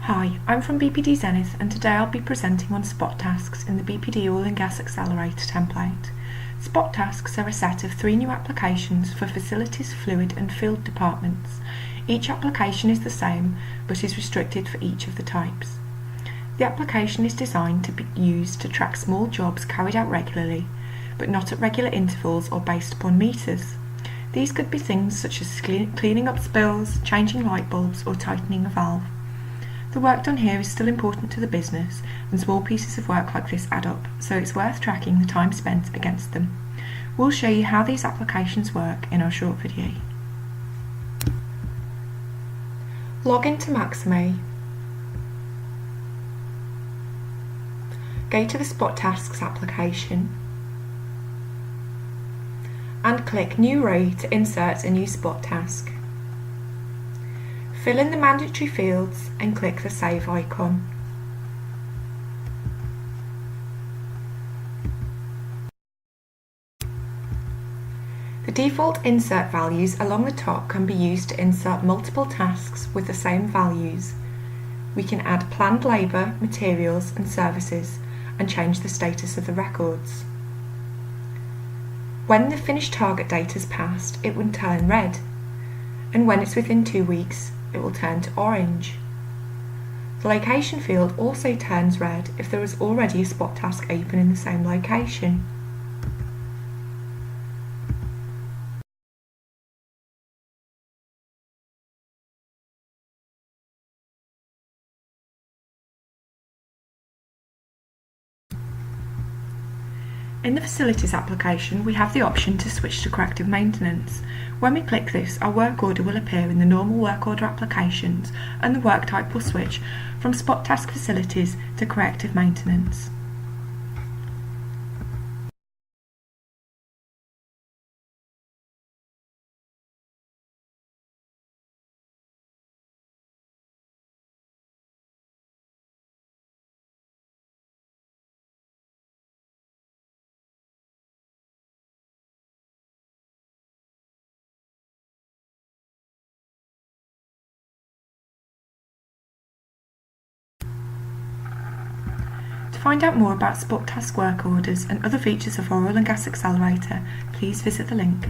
Hi, I'm from BPD Zenith and today I'll be presenting on spot tasks in the BPD Oil and Gas Accelerator template. Spot tasks are a set of 3 new applications for facilities, fluid and field departments. Each application is the same but is restricted for each of the types. The application is designed to be used to track small jobs carried out regularly, but not at regular intervals or based upon meters. These could be things such as cleaning up spills, changing light bulbs or tightening a valve. The work done here is still important to the business, and small pieces of work like this add up, so it's worth tracking the time spent against them. We'll show you how these applications work in our short video. Log into Maximo. Go to the Spot Tasks application and click New Row to insert a new spot task. Fill in the mandatory fields and click the Save icon. The default insert values along the top can be used to insert multiple tasks with the same values. We can add planned labour, materials and services and change the status of the records. When the finished target date has passed, it will turn red, and when it's within 2 weeks, it will turn to orange. The location field also turns red if there is already a spot task open in the same location. In the Facilities application, we have the option to switch to corrective maintenance. When we click this, our work order will appear in the normal work order applications and the work type will switch from Spot Task Facilities to corrective maintenance. To find out more about Spot Task work orders and other features of our Oil and Gas Accelerator, please visit the link.